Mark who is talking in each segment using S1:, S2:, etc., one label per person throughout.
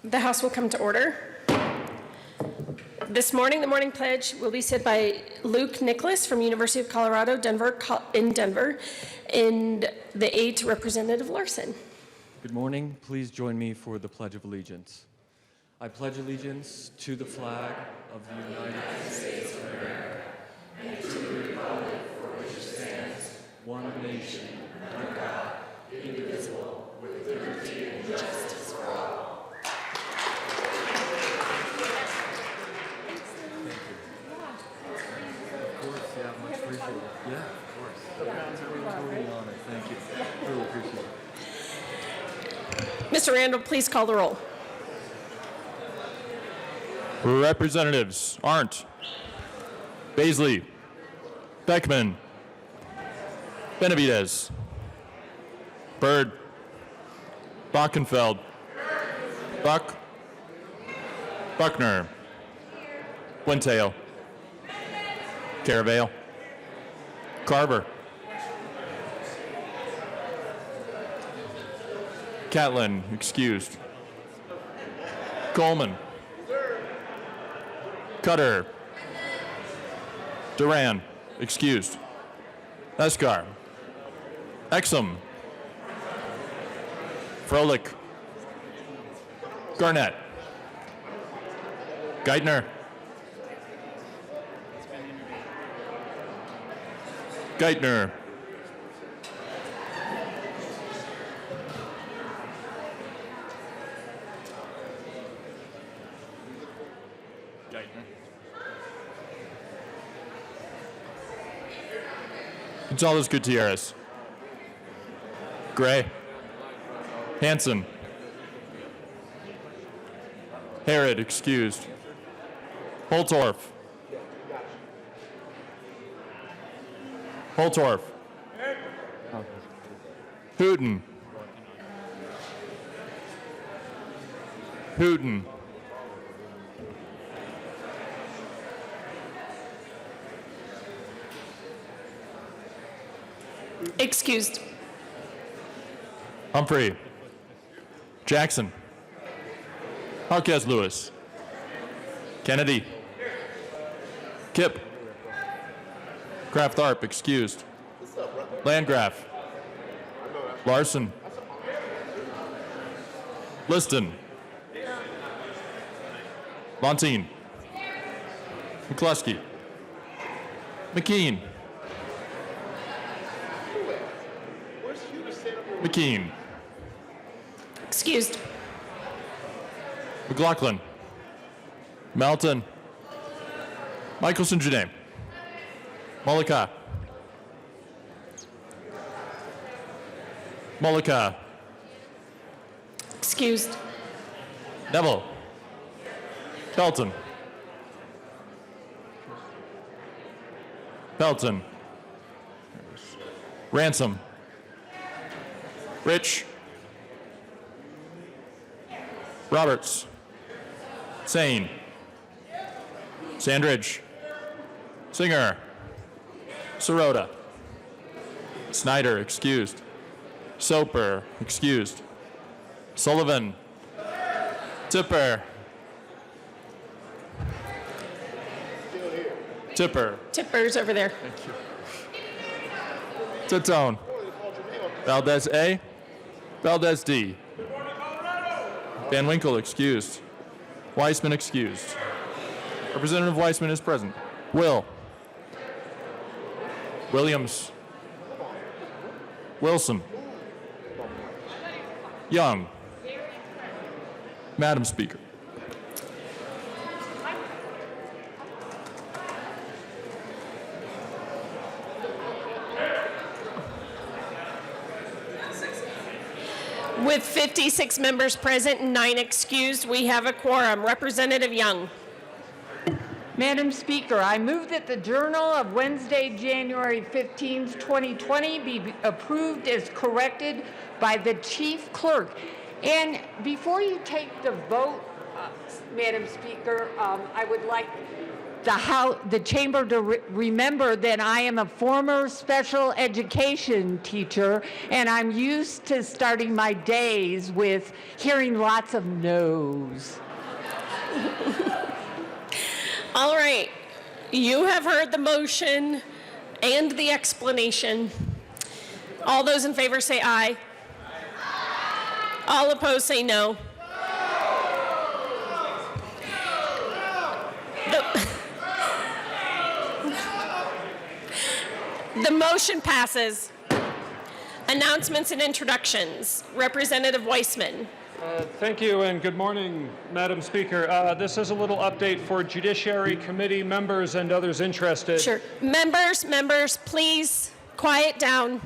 S1: The House will come to order. This morning, the morning pledge will be said by Luke Nicholas from University of Colorado, Denver, and the aide to Representative Larson.
S2: Good morning. Please join me for the Pledge of Allegiance. I pledge allegiance to the flag of the United States of America and to the republic for which it stands, one nation, under God, indivisible, with liberty and justice for all. Of course, yeah, much appreciated. Yeah, of course. Totally honored. Thank you. Really appreciate it.
S1: Mr. Randall, please call the roll.
S3: Representatives Arndt, Baisley, Beckman, Benavidez, Byrd, Bockenfeld, Buck, Buckner, Winteo, Caravale, Carver, Catlin, excused, Coleman, Cutter, Duran, excused, Escar, Exum, Froelich, Garnett, Geithner, Geithner, Gonzalez Gutierrez, Gray, Hanson, Herod, excused, Holtorf, Hooten,
S1: Excused.
S3: Humphrey, Jackson, Hawkes Lewis, Kennedy, Kipp, Kraft Tharp, excused, Landgraf, Larson, Liston, Montine, McCluskey, McKean, McKean,
S1: Excused.
S3: McLaughlin, Melton, Michelson Janae, Mollica,
S1: Excused.
S3: Neville, Pelton, Ransom, Rich, Roberts, Sane, Sandridge, Singer, Sirota, Snyder, excused, Soper, excused, Sullivan, Tipper,
S1: Tipper's over there.
S3: Titone, Valdez A, Valdez D, Van Winkle, excused, Weissman, excused. Representative Weissman is present. Williams, Wilson, Young, Madam Speaker.
S1: With 56 members present and 9 excused, we have a quorum. Representative Young.
S4: Madam Speaker, I move that the Journal of Wednesday, January 15, 2020 be approved as corrected by the Chief Clerk. And before you take the vote, Madam Speaker, I would like the chamber to remember that I am a former special education teacher, and I'm used to starting my days with hearing lots of no's.
S1: All right, you have heard the motion and the explanation. All those in favor say aye. All opposed say no. The motion passes. Announcements and introductions. Representative Weissman.
S5: Thank you and good morning, Madam Speaker. This is a little update for Judiciary Committee members and others interested.
S1: Sure. Members, please quiet down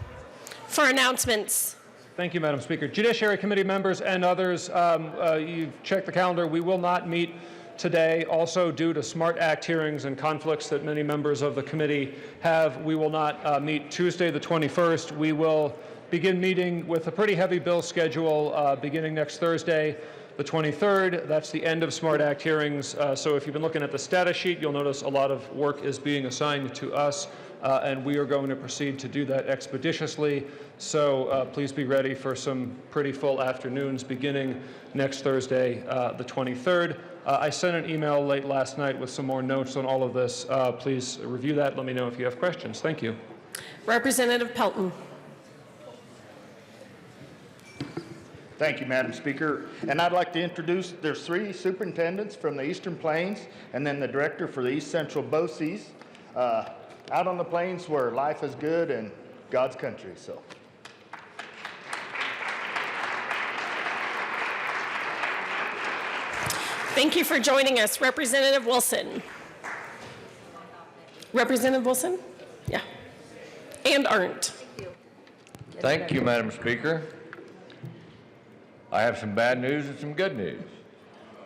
S1: for announcements.
S5: Thank you, Madam Speaker. Judiciary Committee members and others, you've checked the calendar. We will not meet today. Also, due to SMART Act hearings and conflicts that many members of the committee have, we will not meet Tuesday the 21st. We will begin meeting with a pretty heavy bill schedule beginning next Thursday, the 23rd. That's the end of SMART Act hearings. So if you've been looking at the status sheet, you'll notice a lot of work is being assigned to us, and we are going to proceed to do that expeditiously. So please be ready for some pretty full afternoons beginning next Thursday, the 23rd. I sent an email late last night with some more notes on all of this. Please review that. Let me know if you have questions. Thank you.
S1: Representative Pelton.
S6: Thank you, Madam Speaker. And I'd like to introduce, there's 3 superintendents from the Eastern Plains and then the director for the East Central BOCES out on the plains where life is good and God's country. So.
S1: Thank you for joining us. Representative Wilson. Representative Wilson? Yeah. And Arndt.
S7: Thank you, Madam Speaker. I have some bad news and some good news.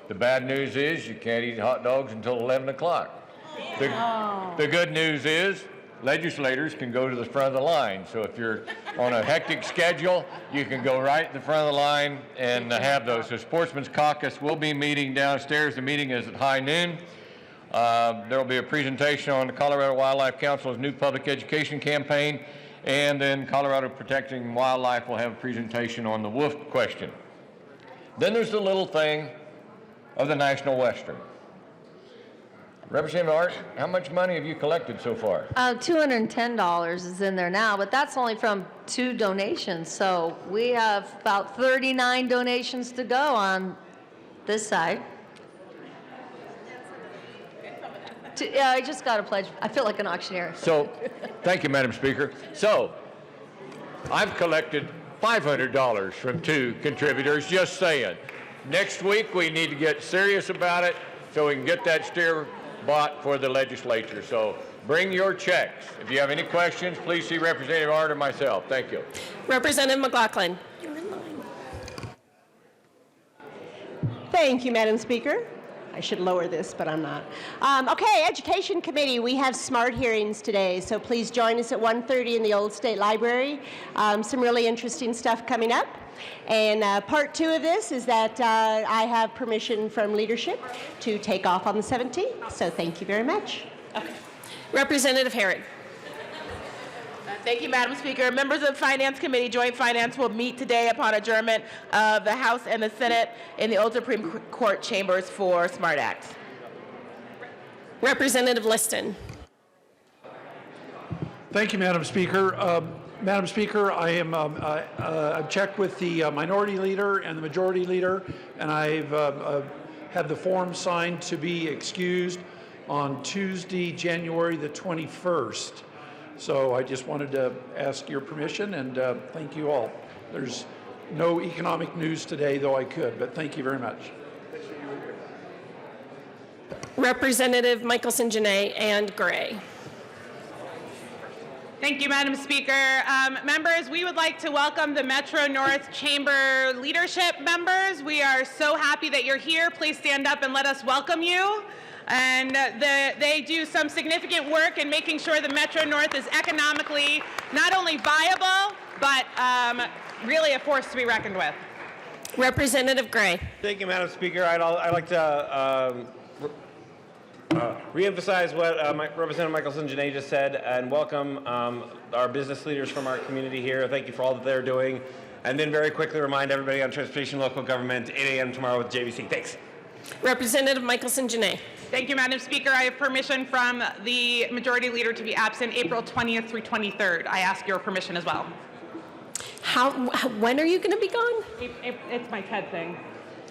S7: The bad news is you can't eat hot dogs until 11 o'clock. The good news is legislators can go to the front of the line. So if you're on a hectic schedule, you can go right in the front of the line and have those. So Sportsman's Caucus will be meeting downstairs. The meeting is at high noon. There will be a presentation on the Colorado Wildlife Council's new public education campaign, and then Colorado Protecting Wildlife will have a presentation on the wolf question. Then there's the little thing of the National Western. Representative Art, how much money have you collected so far?
S8: $210 is in there now, but that's only from 2 donations. So we have about 39 donations to go on this side. Yeah, I just got a pledge. I feel like an auctioneer.
S7: So, thank you, Madam Speaker. So, I've collected $500 from 2 contributors, just saying. Next week, we need to get serious about it so we can get that steer bought for the legislature. So, bring your checks. If you have any questions, please see Representative Art or myself. Thank you.
S1: Representative McLaughlin.
S9: Thank you, Madam Speaker. I should lower this, but I'm not. Okay, Education Committee, we have SMART hearings today, so please join us at 1:30 in the Old State Library. Some really interesting stuff coming up. And part 2 of this is that I have permission from leadership to take off on the 17th, so thank you very much.
S1: Okay. Representative Herod.
S10: Thank you, Madam Speaker. Members of Finance Committee, Joint Finance will meet today upon adjournment of the House and the Senate in the Old Supreme Court chambers for SMART Act.
S1: Representative Liston.
S11: Thank you, Madam Speaker. Madam Speaker, I am I've checked with the minority leader and the majority leader, and I've had the form signed to be excused on Tuesday, January the 21st. So I just wanted to ask your permission, and thank you all. There's no economic news today, though I could, but thank you very much.
S1: Representative Michelson-Jeannet and Gray.
S10: Thank you, Madam Speaker. Members, we would like to welcome the Metro North Chamber leadership members. We are so happy that you're here. Please stand up and let us welcome you. And they do some significant work in making sure the Metro North is economically not only viable, but really a force to be reckoned with.
S1: Representative Gray.
S12: Thank you, Madam Speaker. I'd like to Reemphasize what Representative Michelson-Janae just said, and welcome our business leaders from our community here. Thank you for all that they're doing. And then very quickly remind everybody on transportation local government, 8 a.m. tomorrow with JVC. Thanks.
S1: Representative Michelson-Janae.
S10: Thank you, Madam Speaker. I have permission from the Majority Leader to be absent April 20th through 23rd. I ask your permission as well.
S1: When are you going to be gone?
S10: It's my TED thing.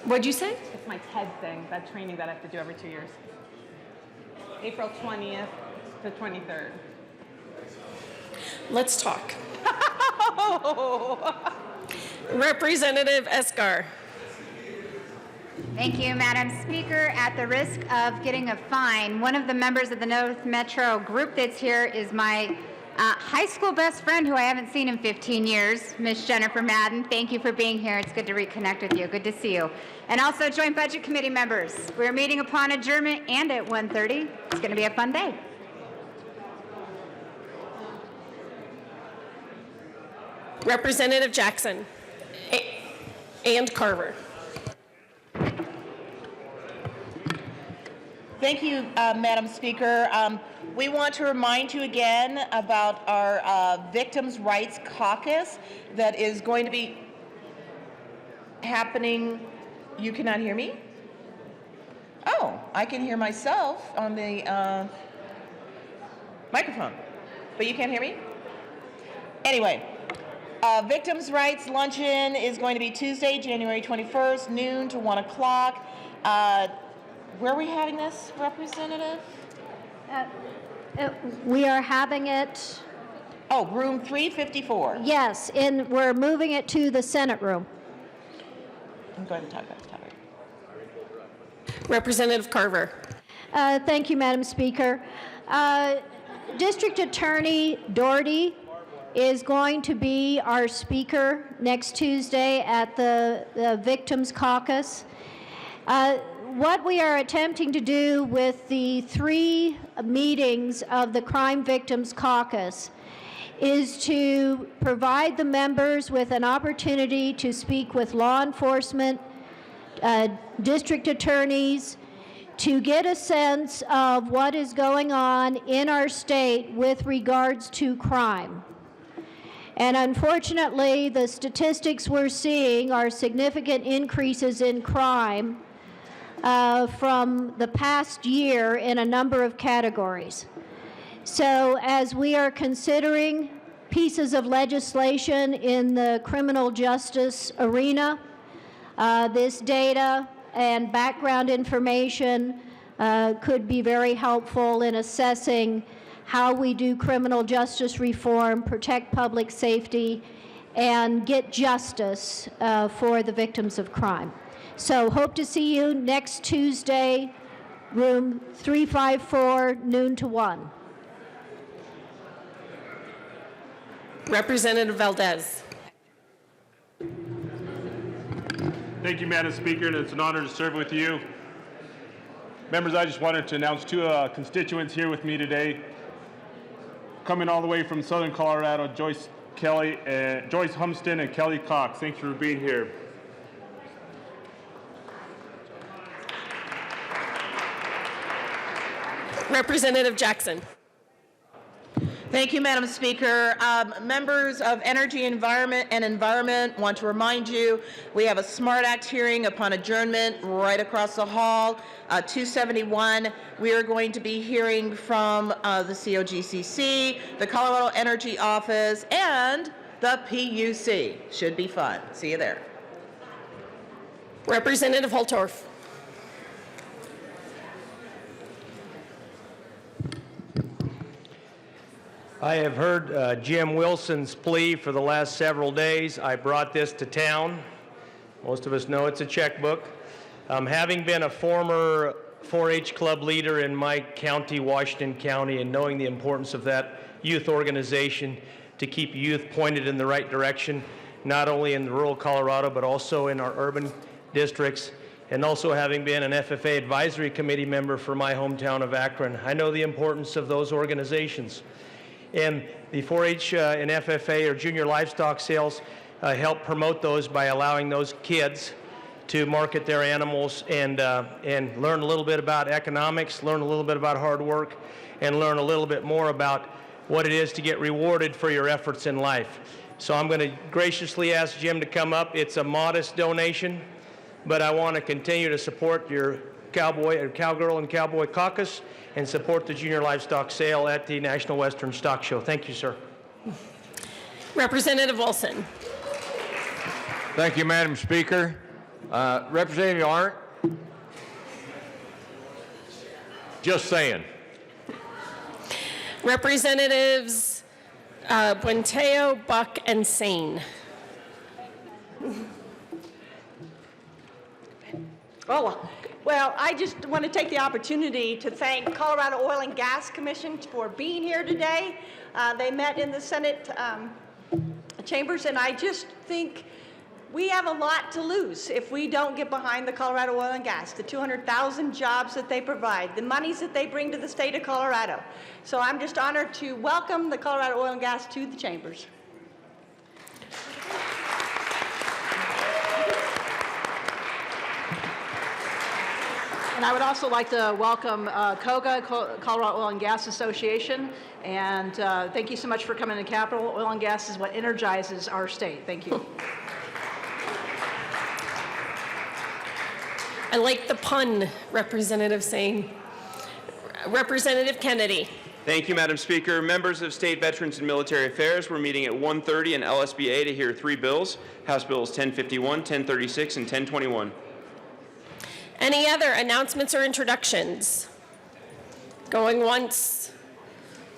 S1: What'd you say?
S10: It's my TED thing, that training that I have to do every 2 years. April 20th to 23rd.
S1: Let's talk. Representative Esgar.
S13: Thank you, Madam Speaker. At the risk of getting a fine, one of the members of the North Metro group that's here is my high school best friend who I haven't seen in 15 years, Miss Jennifer Madden. Thank you for being here. It's good to reconnect with you. Good to see you. And also Joint Budget Committee members. We're meeting upon adjournment and at 1:30. It's going to be a fun day.
S1: Representative Jackson and Carver.
S14: Thank you, Madam Speaker. We want to remind you again about our Victims' Rights Caucus that is going to be happening. You cannot hear me? Oh, I can hear myself on the microphone, but you can't hear me? Anyway, Victims' Rights Luncheon is going to be Tuesday, January 21st, noon to 1 o'clock. Where are we having this, Representative?
S15: We are having it.
S14: Oh, room 354.
S15: Yes, and we're moving it to the Senate room.
S14: I'm going to talk about this topic.
S1: Representative Carver.
S15: Thank you, Madam Speaker. District Attorney Doherty is going to be our speaker next Tuesday at the Victims Caucus. What we are attempting to do with the 3 meetings of the Crime Victims Caucus is to provide the members with an opportunity to speak with law enforcement, district attorneys, to get a sense of what is going on in our state with regards to crime. And unfortunately, the statistics we're seeing are significant increases in crime from the past year in a number of categories. So as we are considering pieces of legislation in the criminal justice arena, this data and background information could be very helpful in assessing how we do criminal justice reform, protect public safety, and get justice for the victims of crime. So hope to see you next Tuesday, room 354, noon to 1.
S1: Representative Valdez.
S16: Thank you, Madam Speaker, and it's an honor to serve with you. Members, I just wanted to announce 2 constituents here with me today. Coming all the way from Southern Colorado, Joyce Humston and Kelly Cox. Thanks for being here.
S1: Representative Jackson.
S14: Thank you, Madam Speaker. Members of Energy, Environment, want to remind you we have a SMART Act hearing upon adjournment right across the hall, 271. We are going to be hearing from the COGCC, the Colorado Energy Office, and the PUC. Should be fun. See you there.
S1: Representative Holtorf.
S17: I have heard Jim Wilson's plea for the last several days. I brought this to town. Most of us know it's a checkbook. Having been a former 4-H club leader in my county, Washington County, and knowing the importance of that youth organization to keep youth pointed in the right direction, not only in rural Colorado, but also in our urban districts, and also having been an FFA advisory committee member for my hometown of Akron, I know the importance of those organizations. And the 4-H and FFA, or junior livestock sales, help promote those by allowing those kids to market their animals and learn a little bit about economics, learn a little bit about hard work, and learn a little bit more about what it is to get rewarded for your efforts in life. So I'm going to graciously ask Jim to come up. It's a modest donation, but I want to continue to support your Cowgirl and Cowboy Caucus and support the junior livestock sale at the National Western Stock Show. Thank you, sir.
S1: Representative Wilson.
S7: Thank you, Madam Speaker. Representative Arndt, just saying.
S1: Representatives Buenteo, Buck, and Sane.
S9: Oh, well, I just want to take the opportunity to thank Colorado Oil and Gas Commission for being here today. They met in the Senate chambers, and I just think we have a lot to lose if we don't get behind the Colorado Oil and Gas, the 200,000 jobs that they provide, the monies that they bring to the state of Colorado. So I'm just honored to welcome the Colorado Oil and Gas to the chambers.
S18: And I would also like to welcome COGA, Colorado Oil and Gas Association, and thank you so much for coming to Capitol. Oil and gas is what energizes our state. Thank you.
S1: I like the pun, Representative Sane. Representative Kennedy.
S19: Thank you, Madam Speaker. Members of State Veterans and Military Affairs, we're meeting at 1:30 in LSBA to hear 3 bills, House Bills 1051, 1036, and 1021.
S1: Any other announcements or introductions? Going once,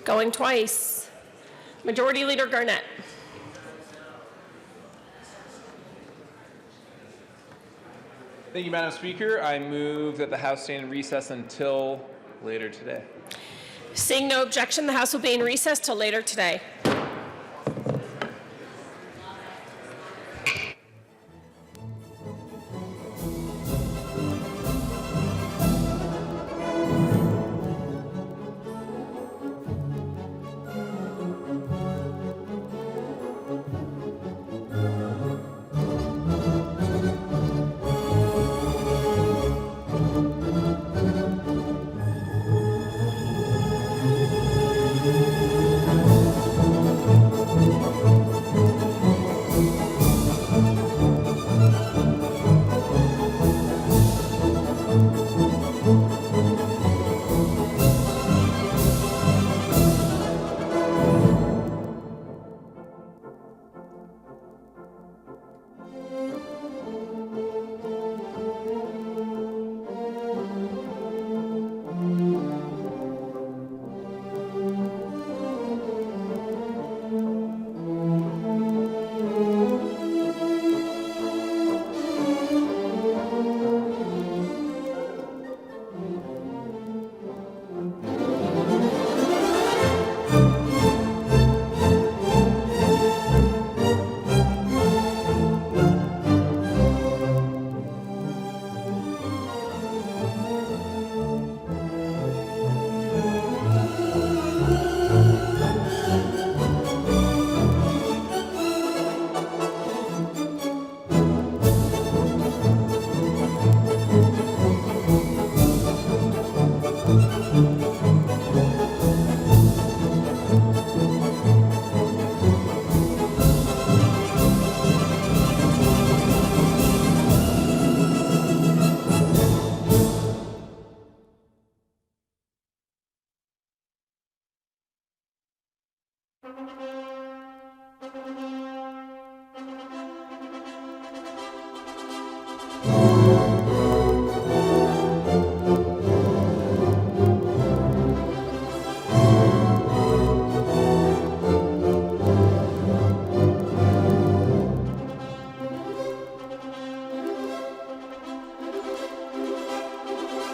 S1: going twice. Majority Leader Garnett.
S20: Thank you, Madam Speaker. I move that the House stay in recess until later today.
S1: Seeing no objection, the House will be in recess till later today.